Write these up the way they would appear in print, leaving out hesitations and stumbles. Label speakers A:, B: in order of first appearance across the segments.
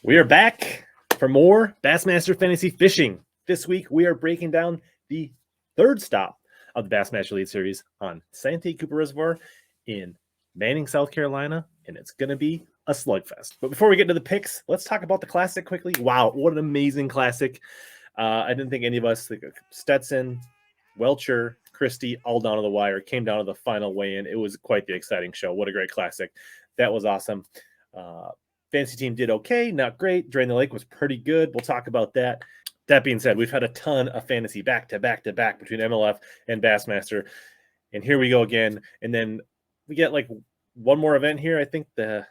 A: We are back for more Bassmaster Fantasy Fishing. This week, we are breaking down the third stop of the Bassmaster Elite Series on Santee Cooper Reservoir in Manning, South Carolina, and it's going to be a slugfest. But before we get to the picks, let's talk about the Classic quickly. Wow, what an amazing Classic. I didn't think any of us, like Stetson, Welcher, Christie, all down to the wire, came down to the final weigh-in. It was quite the exciting show. What a great Classic. That was awesome. Fantasy team did okay, not great. Drain the Lake was pretty good. We'll talk about that. That being said, we've had a ton of fantasy back to back between MLF and Bassmaster. And here we go again. And then we get like one more event here. I think the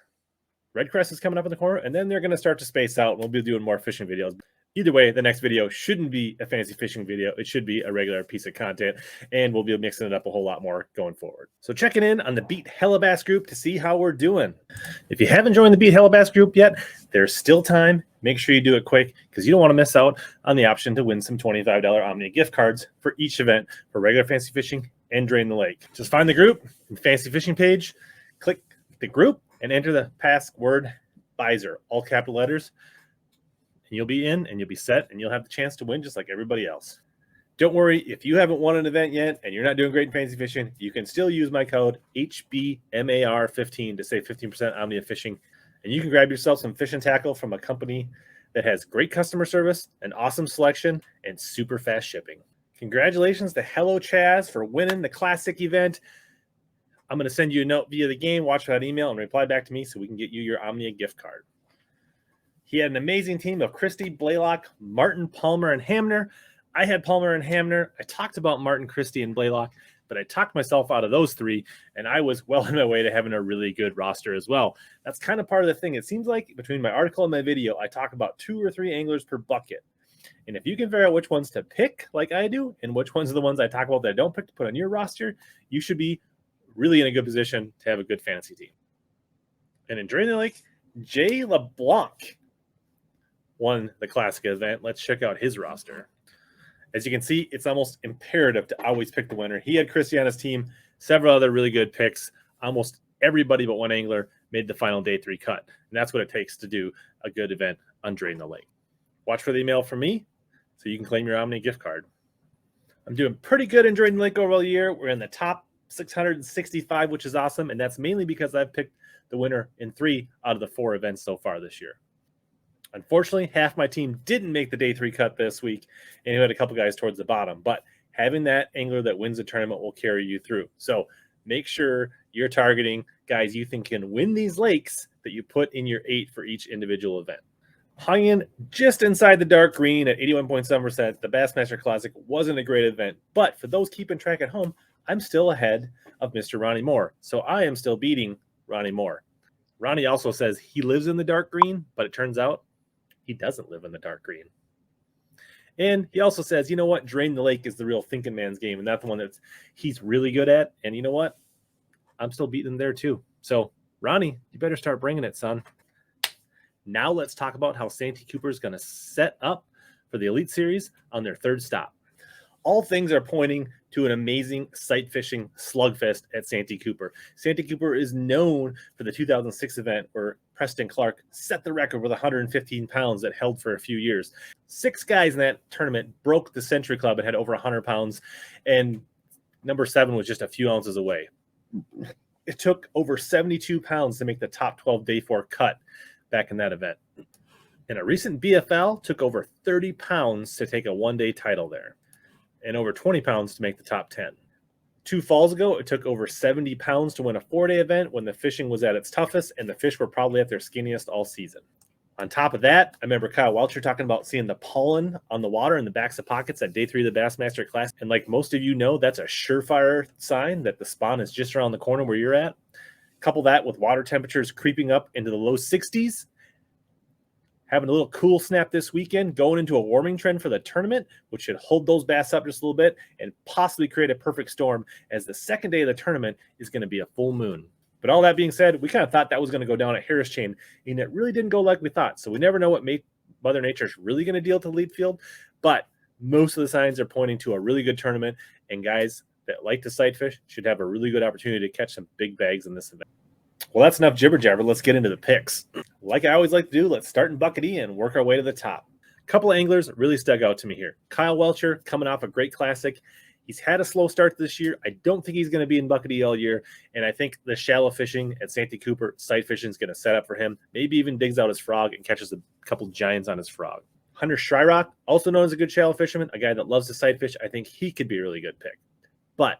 A: Red Crest is coming up in the corner, and then they're going to start to space out. We'll be doing more fishing videos. Either way, the next video shouldn't be a fantasy fishing video. It should be a regular piece of content, and we'll be mixing it up a whole lot more going forward. So checking in on the Beat HellaBass group to see how we're doing. If you haven't joined the Beat HellaBass group yet, there's still time. Make sure you do it quick because you don't want to miss out on the option to win some $25 Omnia gift cards for each event for regular fantasy fishing and Drain the Lake. Just find the group and fantasy fishing page, click the group, and enter the password Bizer, all capital letters. And you'll be in and you'll be set and you'll have the chance to win just like everybody else. Don't worry, if you haven't won an event yet and you're not doing great in fantasy fishing, you can still use my code HBMAR15 to save 15% Omnia Fishing. And you can grab yourself some fishing tackle from a company that has great customer service, an awesome selection, and super fast shipping. Congratulations to Hello Chaz for winning the Classic event. I'm going to send you a note via the game, watch that email, and reply back to me so we can get you your Omnia gift card. He had an amazing team of Christie, Blaylock, Martin, Palmer, and Hamner. I had Palmer and Hamner. I talked about Martin, Christie, and Blaylock, but I talked myself out of those three, and I was well on my way to having a really good roster as well. That's kind of part of the thing. It seems like between my article and my video, I talk about 2 or 3 anglers per bucket. And if you can figure out which ones to pick like I do and which ones are the ones I talk about that I don't pick to put on your roster, you should be really in a good position to have a good fantasy team. And in Drain the Lake, Jay LeBlanc won the Classic event. Let's check out his roster. As you can see, it's almost imperative to always pick the winner. He had Christie on his team, several other really good picks. Almost everybody but one angler made the final day 3 cut. And that's what it takes to do a good event on Drain the Lake. Watch for the email from me so you can claim your Omni gift card. I'm doing pretty good in Drain the Lake over the year. We're in the top 665, which is awesome. And that's mainly because I've picked the winner in 3 out of the 4 events so far this year. Unfortunately, half my team didn't make the day 3 cut this week, and you had a couple guys towards the bottom. But having that angler that wins the tournament will carry you through. So make sure you're targeting guys you think can win these lakes that you put in your 8 for each individual event. Hung in just inside the dark green at 81.7%. The Bassmaster Classic wasn't a great event, but for those keeping track at home, I'm still ahead of Mr. Ronnie Moore. So I am still beating Ronnie Moore. Ronnie also says he lives in the dark green, but it turns out he doesn't live in the dark green. And he also says, you know what? Drain the Lake is the real thinking man's game. And that's the one that he's really good at. And you know what? I'm still beating him there too. So Ronnie, you better start bringing it, son. Now let's talk about how Santee Cooper is going to set up for the Elite Series on their 3rd stop. All things are pointing to an amazing sight fishing slugfest at Santee Cooper. Santee Cooper is known for the 2006 event where Preston Clark set the record with 115 pounds that held for a few years. 6 guys in that tournament broke the Century Club and had over 100 pounds, and number 7 was just a few ounces away. It took over 72 pounds to make the top 12 day 4 cut back in that event. And a recent BFL took over 30 pounds to take a 1-day title there, and over 20 pounds to make the top 10. 2 falls ago, it took over 70 pounds to win a 4-day event when the fishing was at its toughest and the fish were probably at their skinniest all season. On top of that, I remember Kyle Welcher talking about seeing the pollen on the water in the backs of pockets at day 3 of the Bassmaster Classic. And like most of you know, that's a surefire sign that the spawn is just around the corner where you're at. Couple that with water temperatures creeping up into the low 60s. Having a little cool snap this weekend, going into a warming trend for the tournament, which should hold those bass up just a little bit and possibly create a perfect storm, as the 2nd day of the tournament is going to be a full moon. But all that being said, we kind of thought that was going to go down at Harris Chain, and it really didn't go like we thought. So we never know what Mother Nature is really going to deal to the lead field, but most of the signs are pointing to a really good tournament, and guys that like to sight fish should have a really good opportunity to catch some big bags in this event. Well, that's enough jibber jabber. Let's get into the picks. Like I always like to do, let's start in Bucket E and work our way to the top. A couple of anglers really stuck out to me here. Kyle Welcher coming off a great classic. He's had a slow start this year. I don't think he's going to be in Bucket E all year. And I think the shallow fishing at Santee Cooper, sight fishing is going to set up for him. Maybe even digs out his frog and catches a couple giants on his frog. Hunter Shryock, also known as a good shallow fisherman, a guy that loves to sight fish. I think he could be a really good pick. But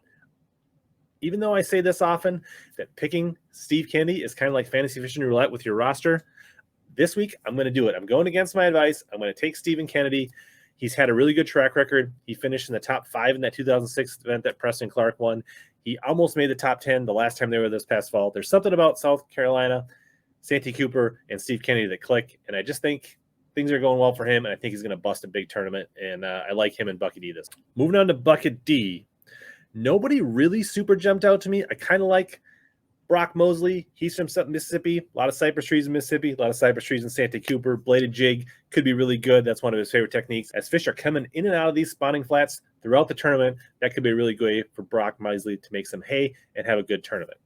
A: even though I say this often, that picking Steve Kennedy is kind of like fantasy fishing roulette with your roster, this week I'm going to do it. I'm going against my advice. I'm going to take Stephen Kennedy. He's had a really good track record. He finished in the top 5 in that 2006 event that Preston Clark won. He almost made the top 10 the last time they were this past fall. There's something about South Carolina, Santee Cooper, and Steve Kennedy that click, and I just think things are going well for him, and I think he's going to bust a big tournament, and I like him in Bucket D this. Moving on to Bucket D, nobody really super jumped out to me. I kind of like Brock Mosley. He's from Mississippi. A lot of cypress trees in Mississippi. A lot of cypress trees in Santee Cooper. Bladed jig could be really good. That's one of his favorite techniques. As fish are coming in and out of these spawning flats throughout the tournament, that could be a really good way for Brock Mosley to make some hay and have a good tournament.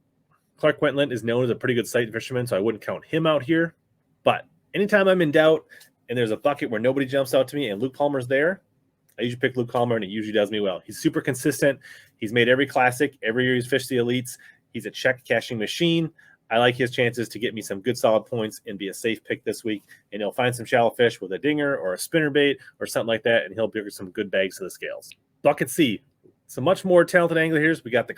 A: Clark Quentland is known as a pretty good sight fisherman, so I wouldn't count him out here. But anytime I'm in doubt and there's a bucket where nobody jumps out to me and Luke Palmer's there, I usually pick Luke Palmer, and he usually does me well. He's super consistent. He's made every classic. Every year he's fished the elites. He's a check cashing machine. I like his chances to get me some good solid points and be a safe pick this week. And he'll find some shallow fish with a dinger or a spinnerbait or something like that, and he'll bring some good bags to the scales. Bucket C, some much more talented angler here. We got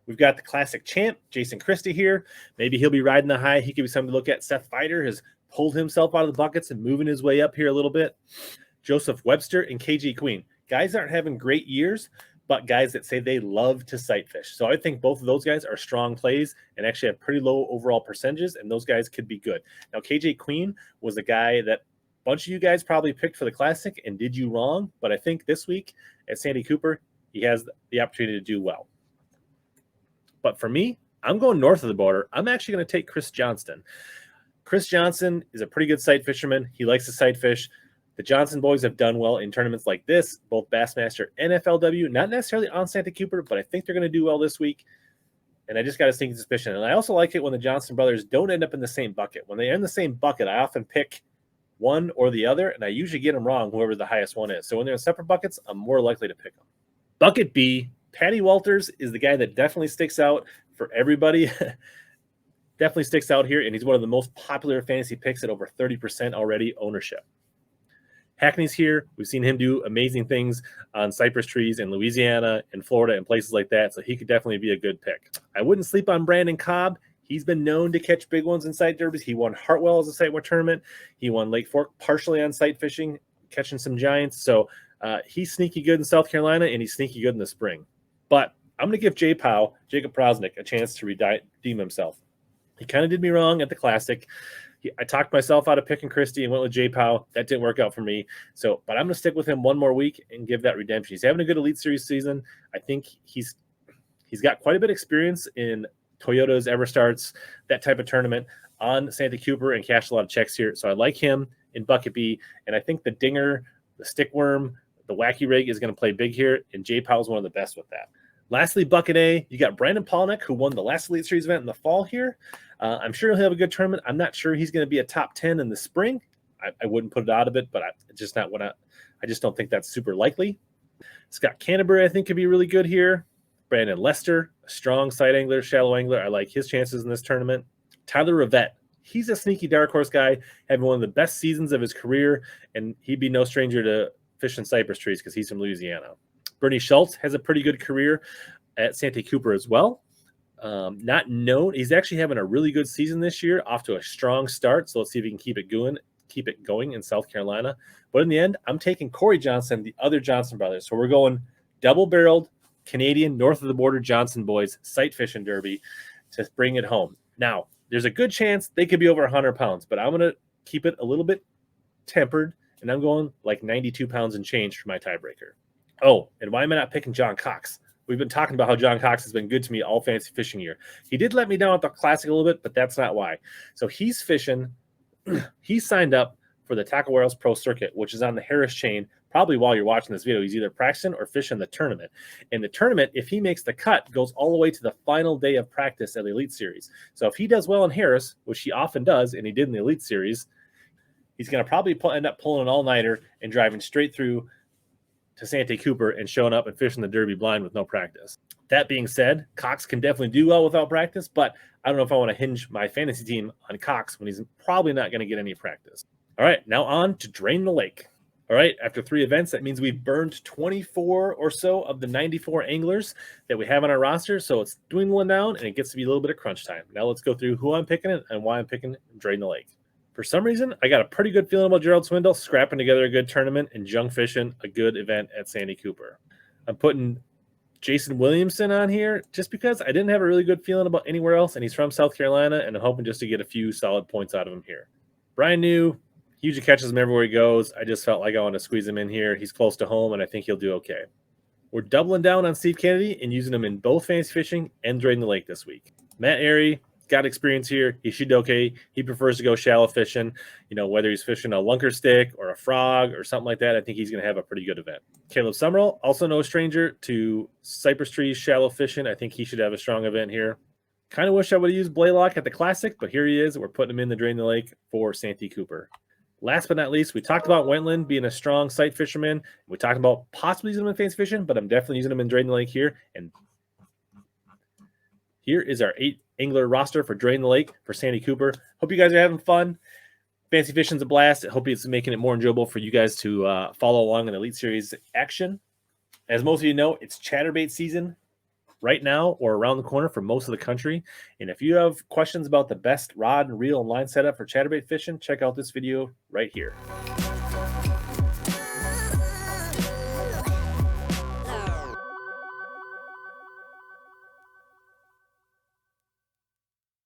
A: we've got the classic champ, Jason Christie here. Maybe he'll be riding the high. He could be something to look at. Seth Fighter has pulled himself out of the buckets and moving his way up here a little bit. Joseph Webster and KG Queen. Guys aren't having great years, but guys that say they love to sight fish. So I think both of those guys are strong plays and actually have pretty low overall percentages, and those guys could be good. Now, KJ Queen was a guy that a bunch of you guys probably picked for the Classic and did you wrong, but I think this week at Santee Cooper, he has the opportunity to do well. But for me, I'm going north of the border. I'm actually going to take Chris Johnston. Chris Johnson is a pretty good sight fisherman. He likes to sight fish. The Johnson boys have done well in tournaments like this, both Bassmaster and FLW, not necessarily on Santee Cooper, but I think they're going to do well this week. And I just got a stinking suspicion. And I also like it when the Johnson brothers don't end up in the same bucket. When they're in the same bucket, I often pick one or the other, and I usually get them wrong, whoever the highest one is. So when they're in separate buckets, I'm more likely to pick them. Bucket B, Patty Walters is the guy that definitely sticks out for everybody. Definitely sticks out here, and he's one of the most popular fantasy picks at over 30% already ownership. Hackney's here. We've seen him do amazing things on cypress trees in Louisiana and Florida and places like that, so he could definitely be a good pick. I wouldn't sleep on Brandon Cobb. He's been known to catch big ones in sight derbies. He won Hartwell as a sight tournament. He won Lake Fork partially on sight fishing, catching some giants. So he's sneaky good in South Carolina, and he's sneaky good in the spring. But I'm going to give Jacob Prosnick, a chance to redeem himself. He kind of did me wrong at the Classic. I talked myself out of picking Christie and went with J. Powell. That didn't work out for me. But I'm going to stick with him one more week and give that redemption. He's having a good Elite Series season. I think he's got quite a bit of experience in Toyota's Everstarts, that type of tournament on Santee Cooper, and cashed a lot of checks here. So I like him in Bucket B. And I think the dinger, the stickworm, the wacky rig is going to play big here. And J. Powell's one of the best with that. Lastly, Bucket A, you got Brandon Polnick, who won the last Elite Series event in the fall here. I'm sure he'll have a good tournament. I'm not sure he's going to be a top 10 in the spring. I wouldn't put it out of it, but I just don't think that's super likely. Scott Canterbury, I think, could be really good here. Brandon Lester, a strong sight angler, shallow angler. I like his chances in this tournament. Tyler Rivette, he's a sneaky dark horse guy, having one of the best seasons of his career, and he'd be no stranger to fishing cypress trees because he's from Louisiana. Bernie Schultz has a pretty good career at Santee Cooper as well. Not known. He's actually having a really good season this year, off to a strong start. So let's see if he can keep it going in South Carolina. But in the end, I'm taking Corey Johnson, the other Johnson brothers. So we're going double-barreled Canadian north of the border Johnson boys sight fishing derby to bring it home. Now, there's a good chance they could be over 100 pounds, but I'm going to keep it a little bit tempered, and I'm going like 92 pounds and change for my tiebreaker. Oh, and why am I not picking John Cox? We've been talking about how John Cox has been good to me all fantasy fishing year. He did let me down at the Classic a little bit, but that's not why. So he's fishing. He signed up for the Tackle Warehouse Pro Circuit, which is on the Harris chain. Probably while you're watching this video, he's either practicing or fishing the tournament. And the tournament, if he makes the cut, goes all the way to the final day of practice at the Elite Series. So if he does well in Harris, which he often does, and he did in the Elite Series, he's going to probably end up pulling an all-nighter and driving straight through to Santee Cooper and showing up and fishing the Derby blind with no practice. That being said, Cox can definitely do well without practice, but I don't know if I want to hinge my fantasy team on Cox when he's probably not going to get any practice. All right, now on to Drain the Lake. All right, after 3 events, that means we've burned 24 or so of the 94 anglers that we have on our roster, so it's dwindling down, and it gets to be a little bit of crunch time. Now let's go through who I'm picking and why I'm picking Drain the Lake. For some reason, I got a pretty good feeling about Gerald Swindle scrapping together a good tournament and junk fishing a good event at Santee Cooper. I'm putting Jason Williamson on here just because I didn't have a really good feeling about anywhere else, and he's from South Carolina, and I'm hoping just to get a few solid points out of him here. Brian New, he usually catches him everywhere he goes. I just felt like I want to squeeze him in here. He's close to home, and I think he'll do okay. We're doubling down on Steve Kennedy and using him in both fantasy fishing and Drain the Lake this week. Matt Airy got experience here. He should do okay. He prefers to go shallow fishing. You know, whether he's fishing a lunker stick or a frog or something like that, I think he's going to have a pretty good event. Caleb Summerall, also no stranger to cypress trees, shallow fishing. I think he should have a strong event here. Kind of wish I would have used Blaylock at the Classic, but here he is. We're putting him in the Drain the Lake for Santee Cooper. Last but not least, we talked about Wentland being a strong sight fisherman. We talked about possibly using him in fantasy fishing, but I'm definitely using him in Drain the Lake here. And here is our 8 angler roster for Drain the Lake for Santee Cooper. Hope you guys are having fun. Fantasy fishing's a blast. I hope it's making it more enjoyable for you guys to follow along in Elite Series action. As most of you know, it's chatterbait season right now or around the corner for most of the country. And if you have questions about the best rod and reel and line setup for chatterbait fishing, check out this video right here.